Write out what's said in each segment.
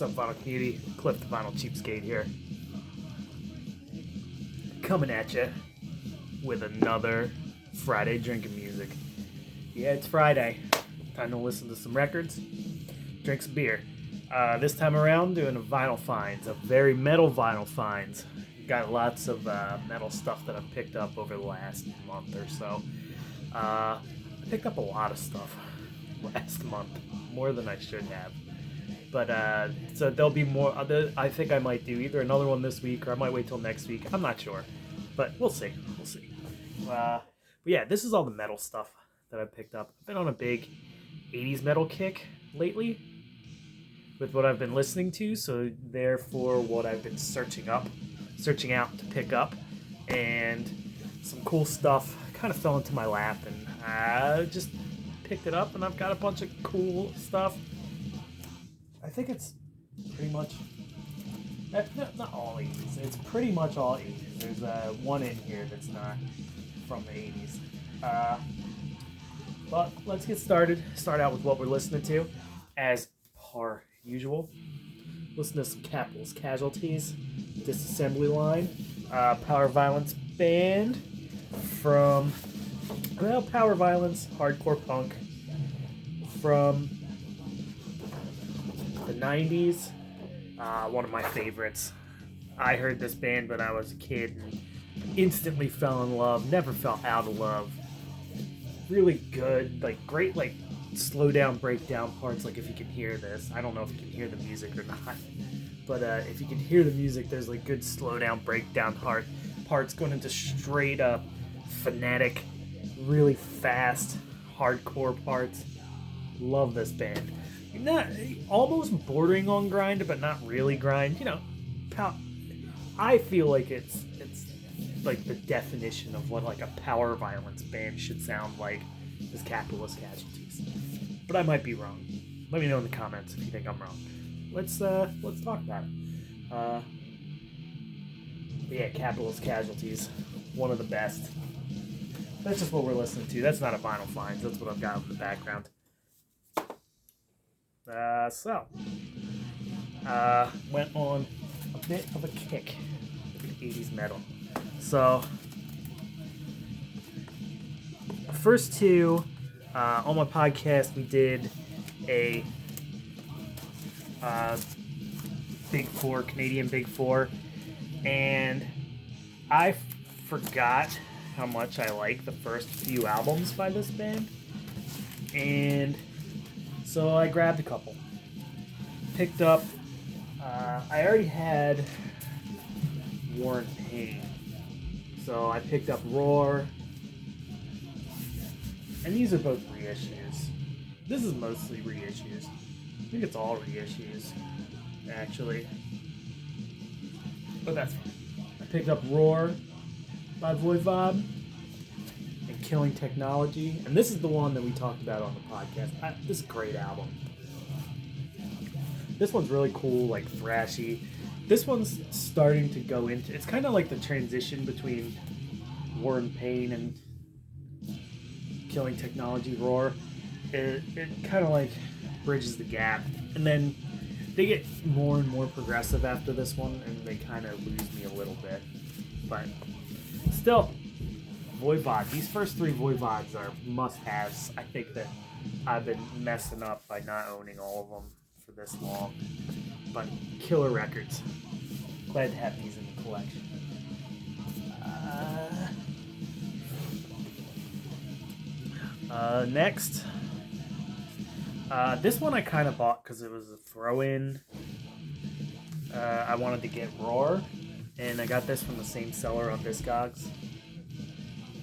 What's up, Vinyl Community? Cliff the Vinyl Cheapskate here. Coming at you with another Friday drinking music. Yeah, it's Friday. Time to listen to some records, drink some beer. This time around, doing a vinyl finds, a very metal vinyl finds. Got lots of metal stuff that I've picked up over the last month or so. I picked up a lot of stuff last month, more than I should have. But so there'll be more. I think I might do either another one this week or I might wait till next week. I'm not sure, but we'll see. We'll see. But yeah, this is all the metal stuff that I picked up. I've been on a big 80s metal kick lately with what I've been listening to, so therefore what I've been searching out to pick up, and some cool stuff kind of fell into my lap, and I just picked it up, and I've got a bunch of cool stuff. I think it's pretty much, not all 80s, it's pretty much all 80s. There's one in here that's not from the 80s. But let's get started. Start out with what we're listening to, as per usual. Listen to some Capital's Casualties, Disassembly Line, Power Violence band from, Power Violence, hardcore punk from the 90s. One of my favorites. I heard this band when I was a kid and instantly fell in love, never fell out of love. Really good, great, slow down, breakdown parts. Like, if you can hear this, I don't know if you can hear the music or not, but if you can hear the music, there's good slow down, breakdown parts going into straight up fanatic, really fast, hardcore parts. Love this band. Not almost bordering on grind, but not really grind. I feel like it's like the definition of what a power violence band should sound like is Capitalist Casualties. But I might be wrong. Let me know in the comments if you think I'm wrong. Let's talk about it. But yeah, Capitalist Casualties, one of the best. That's just what we're listening to. That's not a vinyl finds. That's what I've got in the background. Went on a bit of a kick with 80s metal. So, the first two, on my podcast, we did a Big Four, Canadian Big Four, and I forgot how much I like the first few albums by this band, and so I grabbed a couple. Picked up, I already had War and Pain, so I picked up Roar, and these are both reissues. This is mostly reissues. I think it's all reissues, actually. But that's fine. I picked up Roar by Voidbot and Killing Technology, and this is the one that we talked about on the podcast. This is a great album. This one's really cool, thrashy. This one's starting to go into, it's kind of like the transition between War and Pain and Killing Technology, Roar. It kind of bridges the gap, and then they get more and more progressive after this one, and they kind of lose me a little bit. But still, Voidbot. These first three Voidbots are must-haves. I think that I've been messing up by not owning all of them for this long. But killer records. Glad to have these in the collection. Next. This one I kind of bought because it was a throw-in. I wanted to get Roar, and I got this from the same seller on Discogs.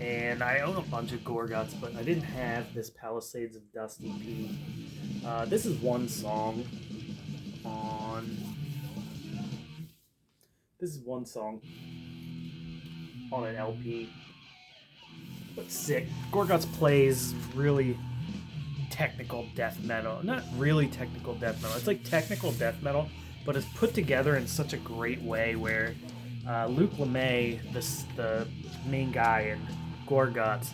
And I own a bunch of Gorgotz, but I didn't have this Palisades of Dust EP. This is one song on an LP. But sick. Gorgotz plays really technical death metal. Not really technical death metal. It's technical death metal, but it's put together in such a great way where Luke LeMay, the main guy in Gorgotz,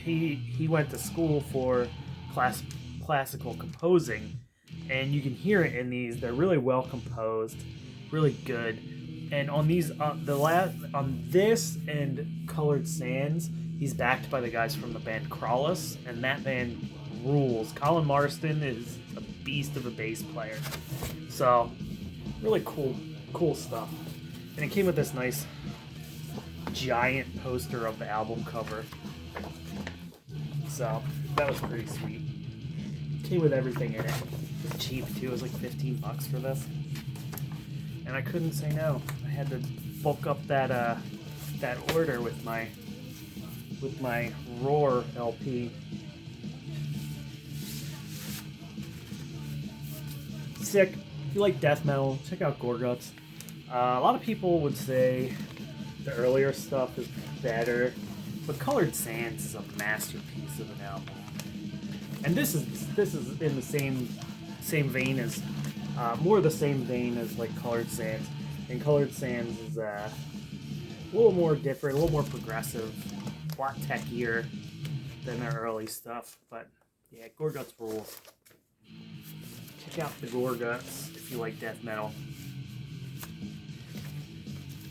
he went to school for classical composing, and you can hear it in these. They're really well composed, really good. And on these, on this and Colored Sands, he's backed by the guys from the band Crawlus, and that band rules. Colin Marston is a beast of a bass player. So, really cool stuff. And it came with this nice giant poster of the album cover. So, that was pretty sweet. Came with everything in it. It was cheap too. It was like $15 for this. And I couldn't say no. I had to bulk up that order with my Roar LP. Sick. If you like death metal, check out Gorgotz. A lot of people would say the earlier stuff is better, but Colored Sands is a masterpiece of an album. And this is in the same vein as more the same vein as like Colored Sands. And Colored Sands is a little more different, a little more progressive, a lot techier than their early stuff. But yeah, Gorgotz rules. Check out the Gorgotz if you like death metal.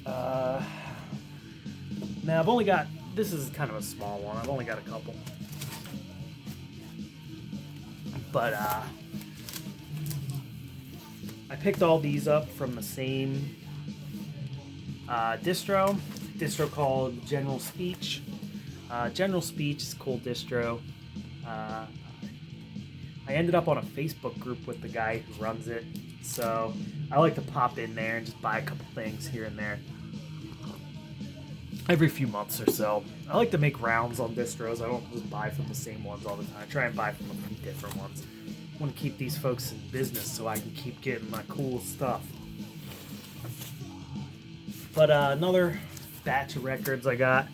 Now I've only got, this is kind of a small one. I've only got a couple. But I picked all these up from the same distro called General Speech. General Speech is a cool distro. I ended up on a Facebook group with the guy who runs it, so I like to pop in there and just buy a couple things here and there every few months or so. I like to make rounds on distros. I don't just buy from the same ones all the time. I try and buy from a few different ones. I want to keep these folks in business so I can keep getting my cool stuff. But another batch of records I got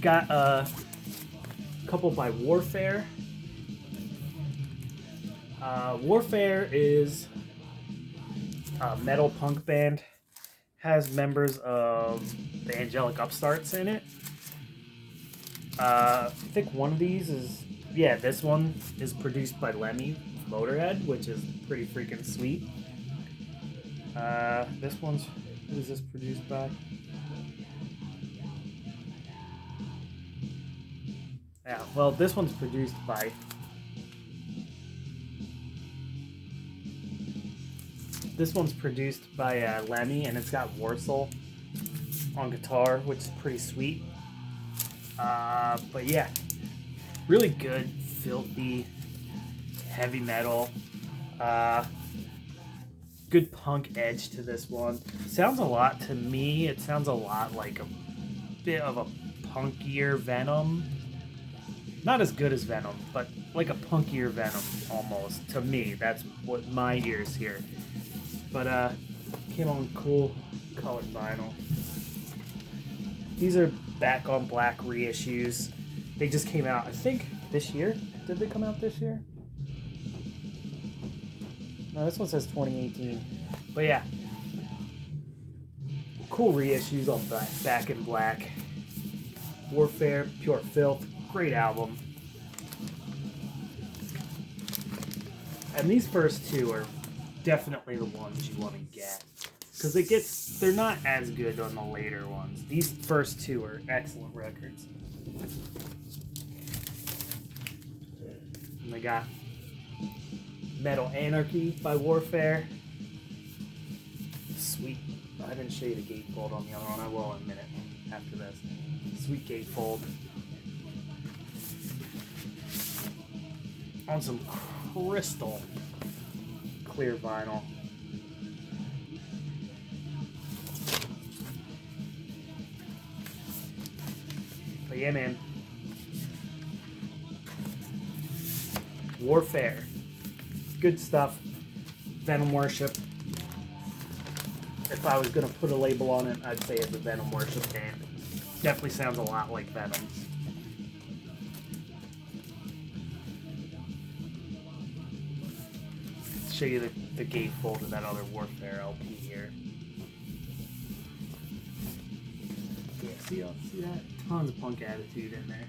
a couple by Warfare. Warfare is a metal punk band, has members of the Angelic Upstarts in it. I think one of these is, yeah, this one is produced by Lemmy Motorhead, which is pretty freaking sweet. This one's, who is this produced by? Yeah, well, this one's produced by Lemmy, and it's got Warsaw on guitar, which is pretty sweet. But yeah, really good, filthy, heavy metal. Good punk edge to this one. Sounds a lot, to me, it sounds a lot like a bit of a punkier Venom. Not as good as Venom, but like a punkier Venom, almost. To me, that's what my ears hear. But, came on cool colored vinyl. These are back on black reissues. They just came out, I think, this year. Did they come out this year? No, this one says 2018. But yeah. Cool reissues on back in black. Warfare, Pure Filth. Great album. And these first two are definitely the ones you want to get. Because they're not as good on the later ones. These first two are excellent records. And they got Metal Anarchy by Warfare. Sweet. I didn't show you the gatefold on the other one. I will in a minute after this. Sweet gatefold. On some crystal clear vinyl. But yeah, man. Warfare. Good stuff. Venom Worship. If I was going to put a label on it, I'd say it's a Venom Worship band. Definitely sounds a lot like Venom. Show you the gatefold of that other Warfare LP here. Yeah, see that? Tons of punk attitude in there.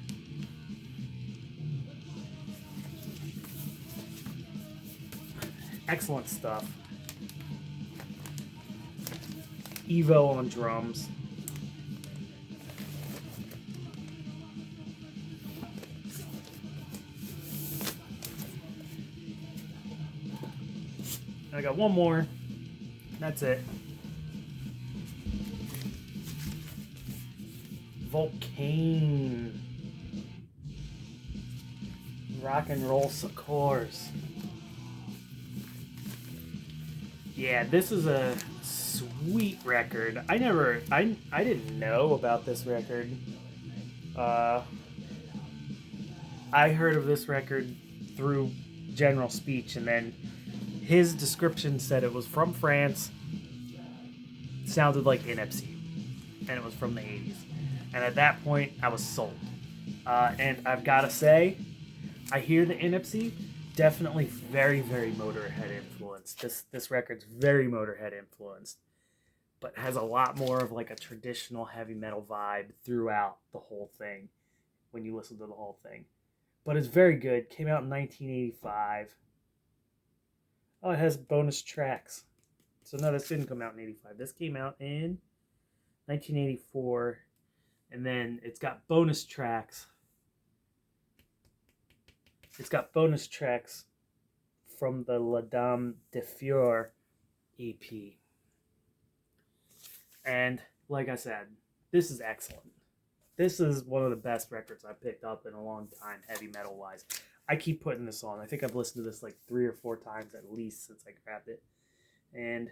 Excellent stuff. Evo on drums. I got one more. That's it. Volcane. Rock and roll Secors. Yeah, this is a sweet record. I didn't know about this record. I heard of this record through general speech, and then his description said it was from France, sounded like Inepsy, and it was from the 80s. And at that point, I was sold. And I've got to say, I hear the Inepsy, definitely very, very Motorhead influenced. This record's very Motorhead influenced, but has a lot more of like a traditional heavy metal vibe throughout the whole thing when you listen to the whole thing. But it's very good. Came out in 1985. Oh, it has bonus tracks. So no, this didn't come out in 85. This came out in 1984. And then it's got bonus tracks. It's got bonus tracks from the La Dame de Fior EP. And like I said, this is excellent. This is one of the best records I've picked up in a long time, heavy metal wise. I keep putting this on. I think I've listened to this like 3 or 4 times at least since I grabbed it. And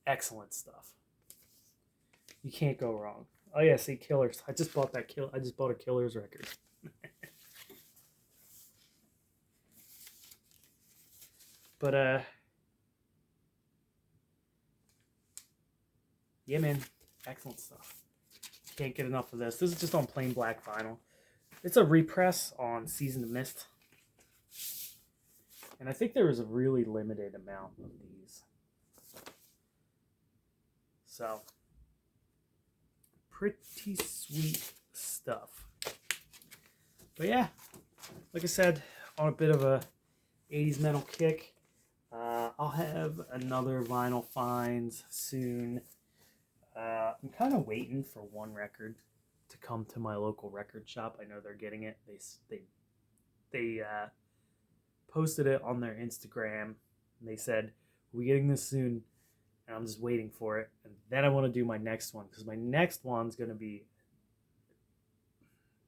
excellent stuff. You can't go wrong. Oh yeah, see, Killers. I just bought a Killers record. But yeah, man, excellent stuff. Can't get enough of this. This is just on plain black vinyl. It's a repress on Seasoned Mist. And I think there was a really limited amount of these. So, pretty sweet stuff. But yeah, like I said, on a bit of a 80s metal kick. I'll have another vinyl finds soon. I'm kind of waiting for one record to come to my local record shop. I know they're getting it. They posted it on their Instagram, and they said, "We're getting this soon," and I'm just waiting for it. And then I want to do my next one, because my next one's going to be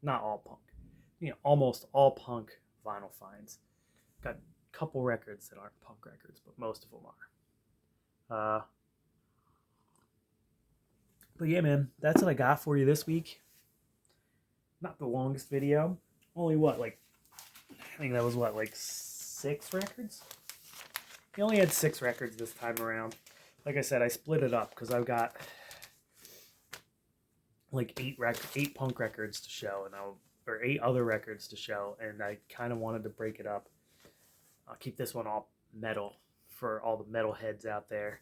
not all punk, almost all punk vinyl finds. Got a couple records that aren't punk records, but most of them are. But yeah, man, that's what I got for you this week. Not the longest video. Only I think that was 6 records? He only had 6 records this time around. Like I said, I split it up because I've got like 8 punk records to show, or 8 other records to show, and I kind of wanted to break it up. I'll keep this one all metal for all the metal heads out there.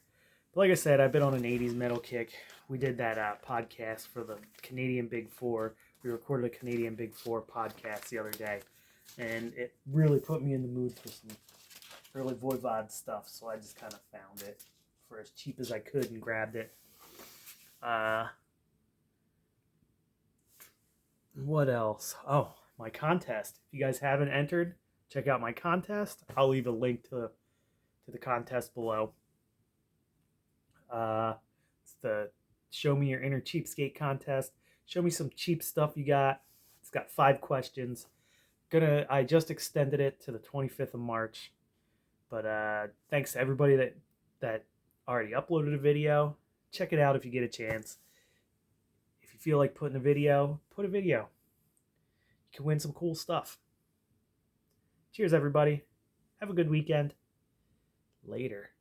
But like I said, I've been on an 80s metal kick. We did that podcast for the Canadian Big Four. We recorded a Canadian Big Four podcast the other day, and it really put me in the mood for some early Voidbot stuff, so I just kind of found it for as cheap as I could and grabbed it. What else? Oh, my contest. If you guys haven't entered, check out my contest. I'll leave a link to the contest below. It's the Show Me Your Inner Cheapskate contest. Show me some cheap stuff you got. It's got 5 questions. I just extended it to the 25th of March. But thanks to everybody that already uploaded a video. Check it out if you get a chance. If you feel like putting a video, put a video. You can win some cool stuff. Cheers, everybody. Have a good weekend. Later.